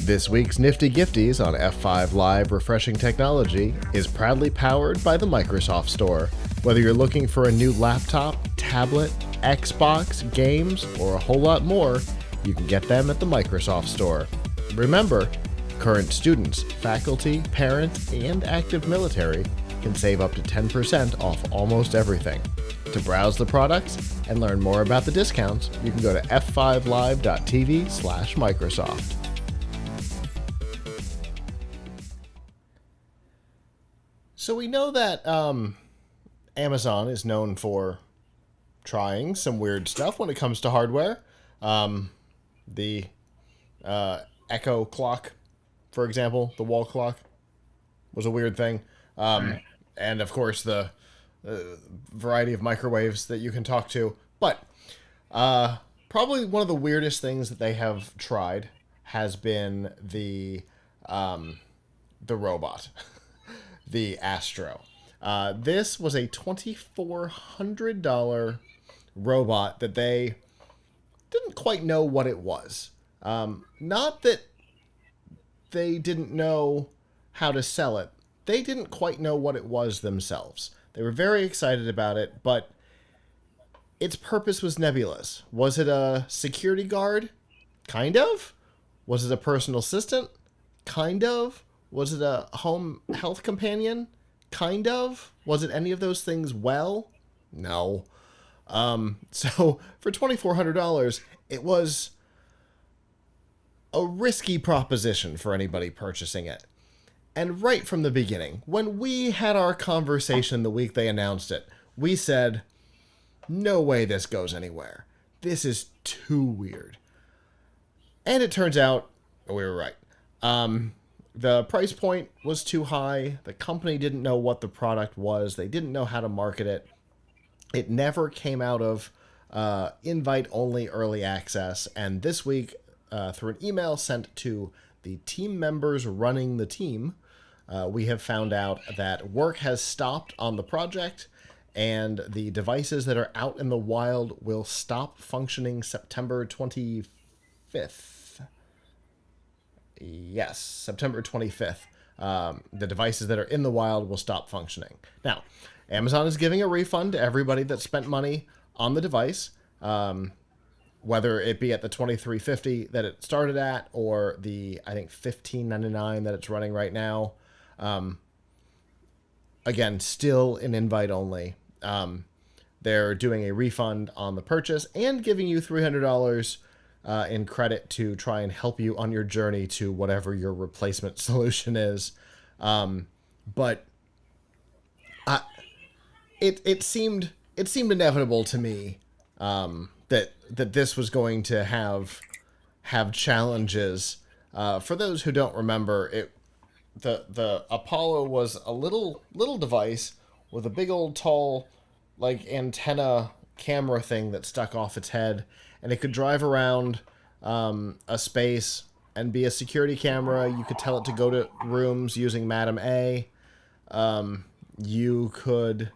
This week's Nifty Gifties on F5 Live Refreshing Technology is proudly powered by the Microsoft Store. Whether you're looking for a new laptop, tablet, Xbox, games, or a whole lot more, you can get them at the Microsoft Store. Remember, current students, faculty, parents, and active military can save up to 10% off almost everything. To browse the products and learn more about the discounts, you can go to f5live.tv/Microsoft. So we know that Amazon is known for trying some weird stuff when it comes to hardware. The Echo clock, for example, the wall clock, was a weird thing. And of course the variety of microwaves that you can talk to. But probably one of the weirdest things that they have tried has been the robot, the Astro. This was a $2,400 robot that they didn't quite know what it was. Not that they didn't know how to sell it. They didn't quite know what it was themselves. They were very excited about it, but its purpose was nebulous. Was it a security guard? Kind of. Was it a personal assistant? Kind of. Was it a home health companion? Kind of. Was it any of those things? Well, no. So for $2,400, it was a risky proposition for anybody purchasing it. And right from the beginning, when we had our conversation the week they announced it, we said, no way this goes anywhere. This is too weird. And it turns out we were right. The price point was too high. The company didn't know what the product was. They didn't know how to market it. It never came out of invite-only early access. And this week, through an email sent to the team members running the team, we have found out that work has stopped on the project, and the devices that are out in the wild will stop functioning September 25th. Yes, September 25th. The devices that are in the wild will stop functioning. Now, Amazon is giving a refund to everybody that spent money on the device, whether it be at the $2,350 that it started at or the, I think, $1,599 that it's running right now. Again, still an invite only. They're doing a refund on the purchase and giving you $300 in credit to try and help you on your journey to whatever your replacement solution is. But it seemed inevitable to me that this was going to have challenges. For those who don't remember, the Apollo was a little space with a big old tall like antenna camera thing that stuck off its head, and it could drive around a space and be a security camera. You could tell it to go to rooms using Madam A. You could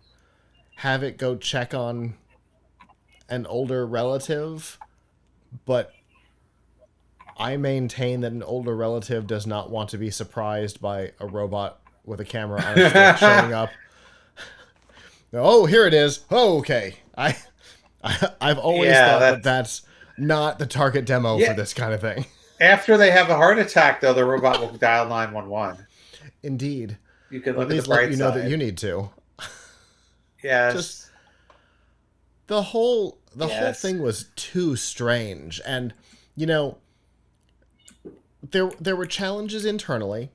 have it go check on an older relative, but I maintain that an older relative does not want to be surprised by a robot with a camera on a stick showing up. Oh, here it is. Oh, okay. I've always thought that's not the target demo for this kind of thing. After they have a heart attack, though, the robot will dial 911. Indeed. You can look at the bright side. Know that you need to. Yes. Just the whole thing was too strange, and there were challenges internally.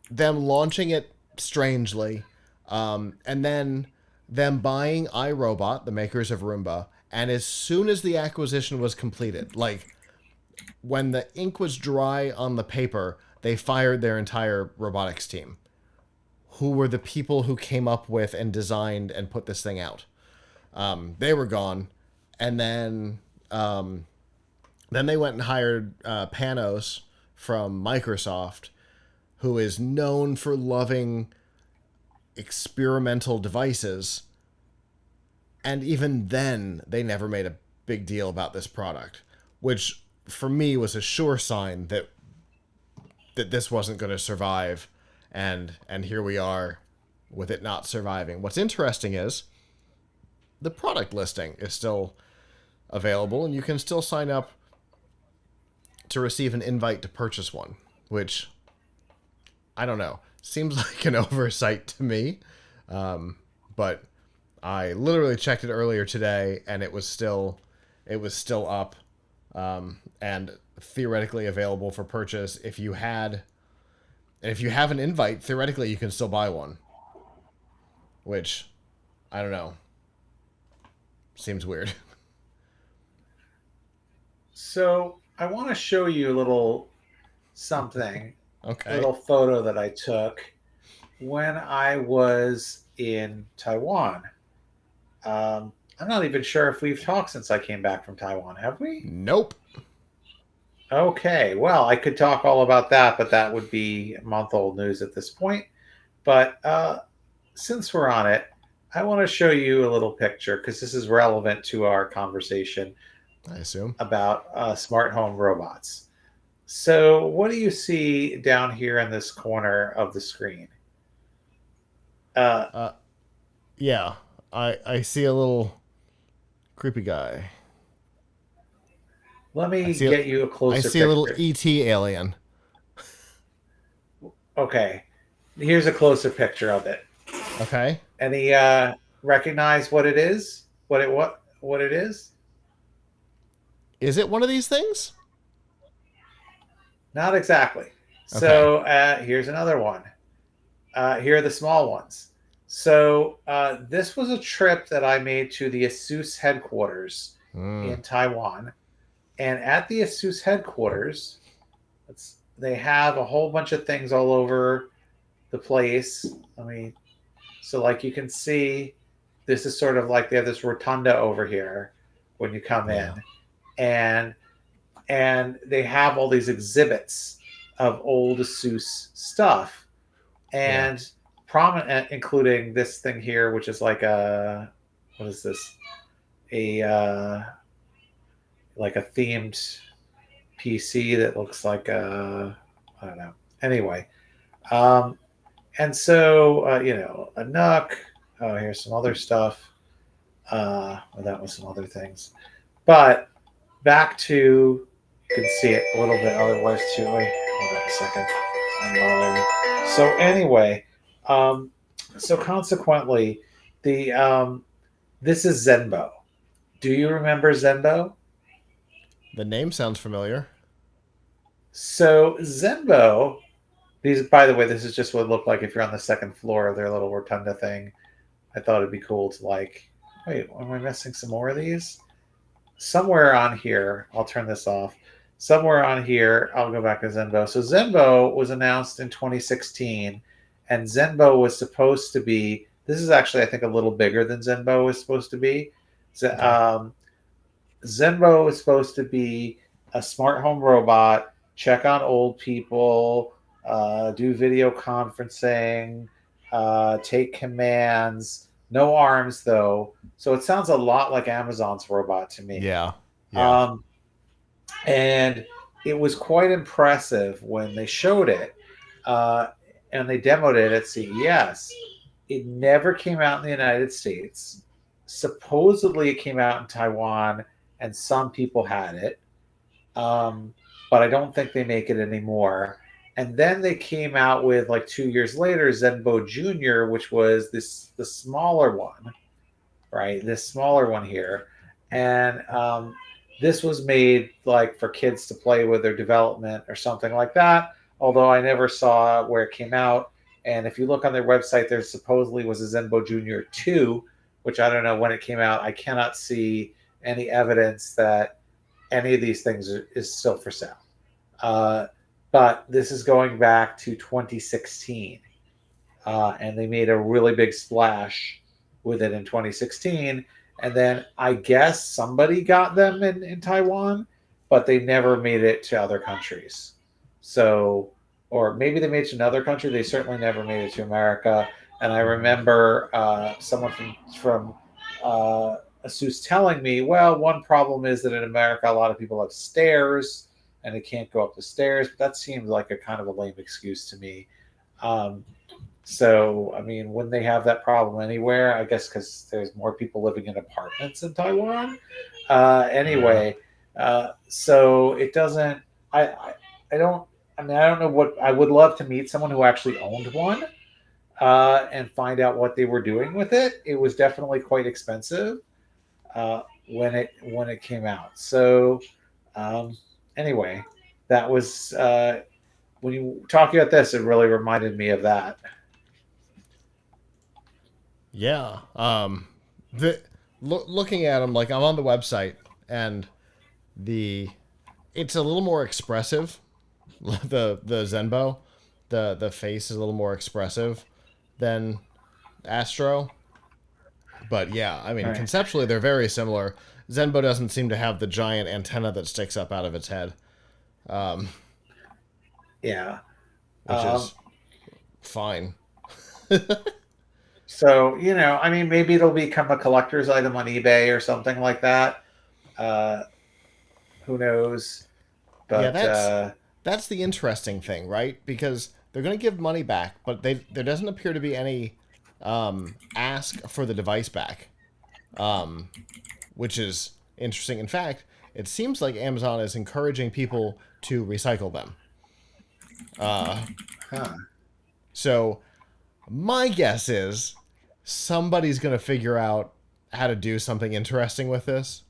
Them launching it strangely. And then them buying iRobot, the makers of Roomba, and as soon as the acquisition was completed, like when the ink was dry on the paper, they fired their entire robotics team, who were the people who came up with and designed and put this thing out. They were gone, and then they went and hired Panos from Microsoft, who is known for loving experimental devices, and even then they never made a big deal about this product, which for me was a sure sign that that this wasn't going to survive, and here we are with it not surviving. What's interesting is the product listing is still available, and you can still sign up to receive an invite to purchase one, which, I don't know, seems like an oversight to me. But I literally checked it earlier today, and it was still up, and theoretically available for purchase. If you have an invite, theoretically you can still buy one, which, I don't know, seems weird. So I want to show you a little something, Okay. a little photo that I took when I was in Taiwan. I'm not even sure if we've talked since I came back from Taiwan. Have we? Nope. Okay. Well, I could talk all about that, but that would be month-old news at this point. But since we're on it, I want to show you a little picture because this is relevant to our conversation, I assume, about smart home robots. So what do you see down here in this corner of the screen? Yeah, I see a little creepy guy. Let me get you a closer picture. I see picture. a little ET alien. Okay, here's a closer picture of it. Okay. Any recognize what it is? What it is? Is it one of these things? Not exactly. Okay. So here's another one. Here are the small ones. So this was a trip that I made to the ASUS headquarters in Taiwan. And at the ASUS headquarters, they have a whole bunch of things all over the place. So like you can see, this is sort of like they have this rotunda over here when you come in. And they have all these exhibits of old ASUS stuff. And prominent, including this thing here, which is like what is this? Like a themed PC that looks like I don't know. Anyway, and so a Nook. Oh, here's some other stuff. Well, that was some other things, but back to, you can see it a little bit otherwise too. Wait, hold on a second. So anyway, so consequently, this is Zenbo. Do you remember Zenbo? The name sounds familiar. So Zenbo, by the way, this is just what it looked like if you're on the second floor of their little rotunda thing. I thought it'd be cool to wait, am I missing some more of these? Somewhere on here, I'll turn this off. Somewhere on here, I'll go back to Zenbo. So Zenbo was announced in 2016, and Zenbo was supposed to be, this is actually, I think, a little bigger than Zenbo was supposed to be. Zenbo is supposed to be a smart home robot, check on old people, do video conferencing, take commands, no arms though. So it sounds a lot like Amazon's robot to me. Yeah. And it was quite impressive when they showed it, and they demoed it at CES. It never came out in the United States. Supposedly it came out in Taiwan, and some people had it, but I don't think they make it anymore. And then they came out with, like 2 years later, Zenbo Junior, which was the smaller one, right? This smaller one here, and this was made like for kids to play with their development or something like that. Although I never saw where it came out. And if you look on their website, there supposedly was a Zenbo Junior 2, which I don't know when it came out. I cannot see any evidence that any of these things is still for sale. But this is going back to 2016. And they made a really big splash with it in 2016. And then I guess somebody got them in Taiwan, but they never made it to other countries. So, or maybe they made it to another country. They certainly never made it to America. And I remember someone from ASUS telling me, well, one problem is that in America, a lot of people have stairs and it can't go up the stairs. But that seems like a kind of a lame excuse to me. Um, so, I mean, wouldn't they have that problem anywhere? I guess because there's more people living in apartments in Taiwan. Yeah. Anyway, so it doesn't. I don't. I mean, I don't know what. I would love to meet someone who actually owned one and find out what they were doing with it. It was definitely quite expensive when it came out. So um, anyway, that was when you talk about this, it really reminded me of that. Yeah. The looking at them, like I'm on the website, and the it's a little more expressive. The Zenbo, the face is a little more expressive than Astro. But yeah, I All mean, right. conceptually they're very similar. Zenbo doesn't seem to have the giant antenna that sticks up out of its head, um, Yeah. which Um, is fine. so I mean, maybe it'll become a collector's item on eBay or something like that. Uh, who knows? Yeah, But that's the interesting thing, right? Because they're going to give money back, but there doesn't appear to be any ask for the device back, um, which is interesting. In fact, it seems like Amazon is encouraging people to recycle them. huh. So my guess is somebody's going to figure out how to do something interesting with this.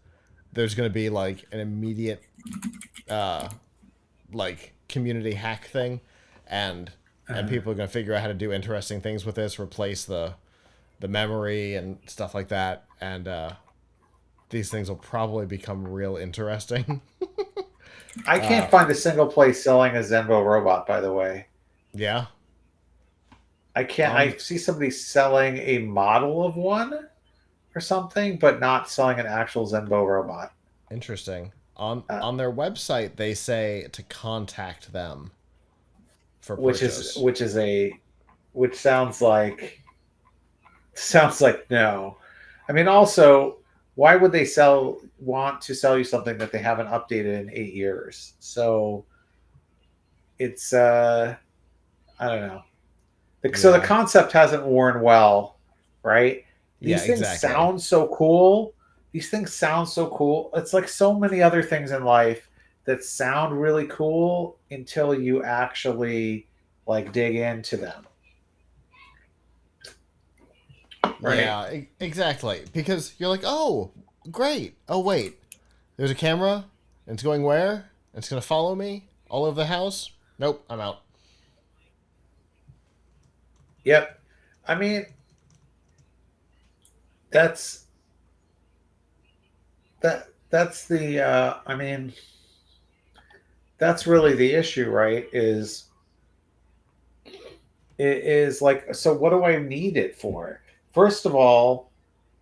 There's going to be like an immediate like community hack thing, and people are going to figure out how to do interesting things with this, replace the memory and stuff like that, and these things will probably become real interesting. I can't find a single place selling a Zenvo robot. By the way, Yeah. I can't. I see somebody selling a model of one or something, but not selling an actual Zenvo robot. Interesting. Uh, On their website they say to contact them for which is purchase. which is a which sounds like no. I mean, also, why would they want to sell you something that they haven't updated in 8 years? So it's I don't know. So the Yeah. concept hasn't worn well, right? Yeah, These things exactly. sound so cool. These things sound so cool. It's like so many other things in life that sound really cool until you actually like dig into them, right? Yeah, exactly. Because you're like, "Oh, great. Oh, wait. There's a camera, and it's going where? It's going to follow me all over the house? Nope, I'm out." Yep. I mean, that's that's the I mean, that's really the issue, right? It is like, so what do I need it for? First of all,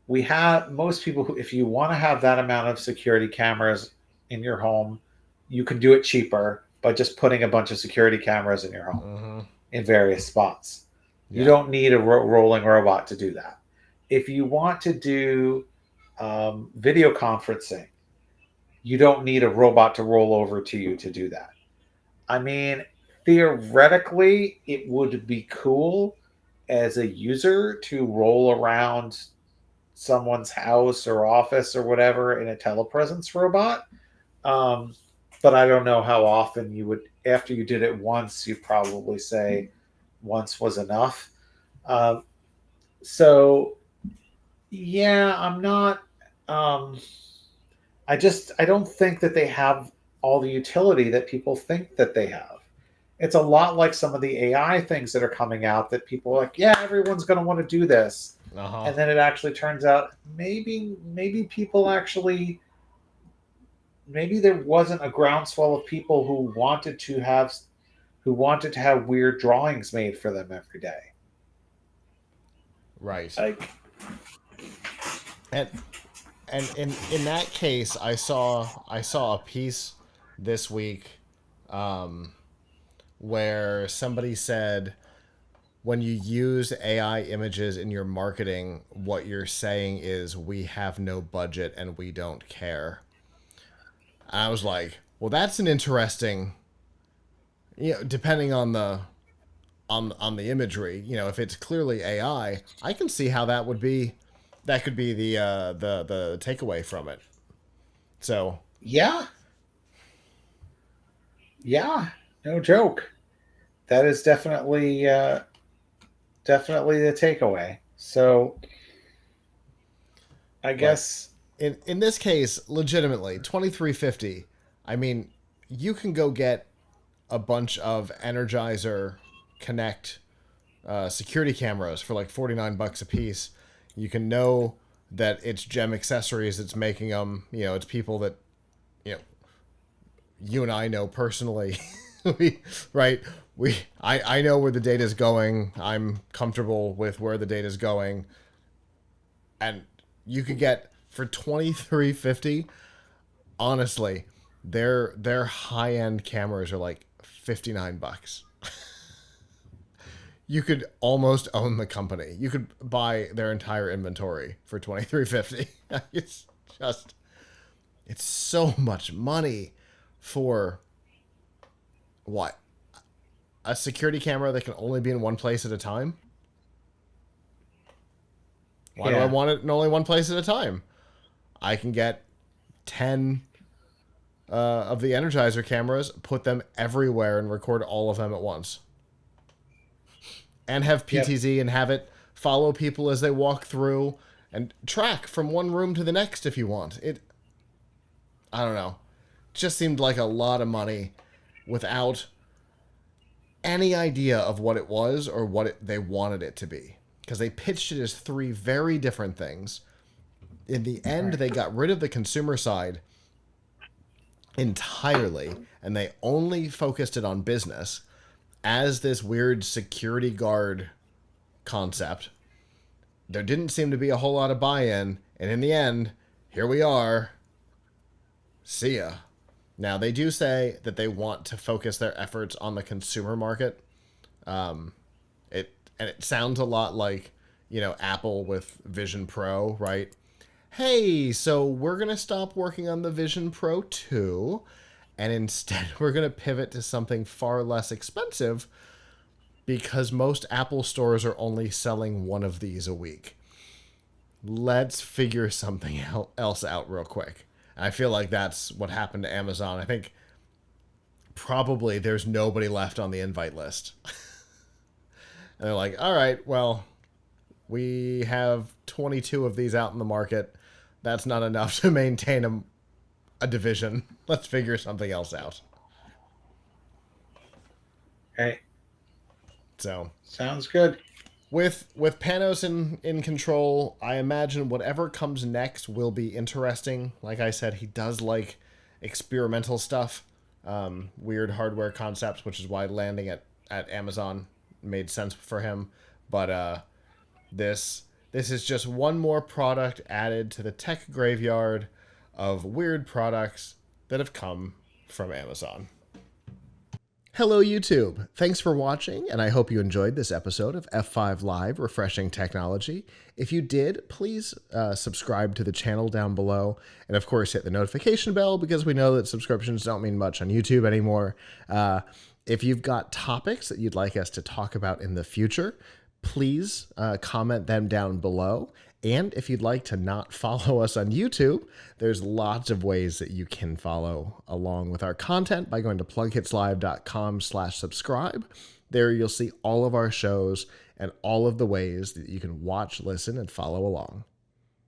we have most people who, if you want to have that amount of security cameras in your home, you can do it cheaper by just putting a bunch of security cameras in your home Mm-hmm. in various spots. You Yeah. don't need a rolling robot to do that. If you want to do video conferencing, you don't need a robot to roll over to you to do that. I mean, theoretically, it would be cool as a user to roll around someone's house or office or whatever in a telepresence robot. Um, but I don't know how often you would, after you did it once, you'd probably say once was enough. Um, so, yeah, I'm not. Um, I don't think that they have all the utility that people think that they have. It's a lot like some of the AI things that are coming out that people are like, yeah, everyone's going to want to do this. Uh-huh. And then it actually turns out maybe people actually, maybe there wasn't a groundswell of people who wanted to have weird drawings made for them every day. Right. Like, And in that case, I saw a piece this week um where somebody said when you use AI images in your marketing, what you're saying is we have no budget and we don't care. I was like, Well, that's an interesting, depending on the on the imagery, if it's clearly AI, I can see how that could be the takeaway from it. So, Yeah, yeah, no joke. That is definitely the takeaway. So I but guess, in this case, legitimately, 2350. I mean, you can go get a bunch of Energizer Connect security cameras for like $49 a piece. You can know that it's Gem Accessories that's making them. It's people that you know you and I know personally. Right? I know where the data is going. I'm comfortable with where the data is going, and you could get for 2350. Honestly, their high end cameras are like $59. You could almost own the company. You could buy their entire inventory for 2350. It's just it's so much money for what? A security camera that can only be in one place at a time? Why do I yeah, want it in only one place at a time? I can get 10 of the Energizer cameras, put them everywhere, and record all of them at once. And have yep. PTZ and have it follow people as they walk through and track from one room to the next if you want. I don't know. Just seemed like a lot of money without any idea of what it was or they wanted it to be. Because they pitched it as three very different things. In the end, they got rid of the consumer side entirely, and they only focused it on business as this weird security guard concept. There didn't seem to be a whole lot of buy-in, and in the end, here we are. See ya. Now, they do say that they want to focus their efforts on the consumer market. It sounds a lot like, Apple with Vision Pro, right? Hey, so we're going to stop working on the Vision Pro 2, and instead we're going to pivot to something far less expensive because most Apple stores are only selling one of these a week. Let's figure something else out real quick. And I feel like that's what happened to Amazon. I think probably there's nobody left on the invite list. And they're like, all right, well, we have 22 of these out in the market. That's not enough to maintain a division. Let's figure something else out. Okay. So Sounds good. with Panos in control, I imagine whatever comes next will be interesting. Like I said, he does like experimental stuff, weird hardware concepts, which is why landing at Amazon made sense for him. But this is just one more product added to the tech graveyard of weird products that have come from Amazon. Hello, YouTube. Thanks for watching, and I hope you enjoyed this episode of F5 Live Refreshing Technology. If you did, please subscribe to the channel down below, and of course hit the notification bell because we know that subscriptions don't mean much on YouTube anymore. If you've got topics that you'd like us to talk about in the future, please comment them down below. And if you'd like to not follow us on YouTube, there's lots of ways that you can follow along with our content by going to plughitslive.com/subscribe. There you'll see all of our shows and all of the ways that you can watch, listen, and follow along.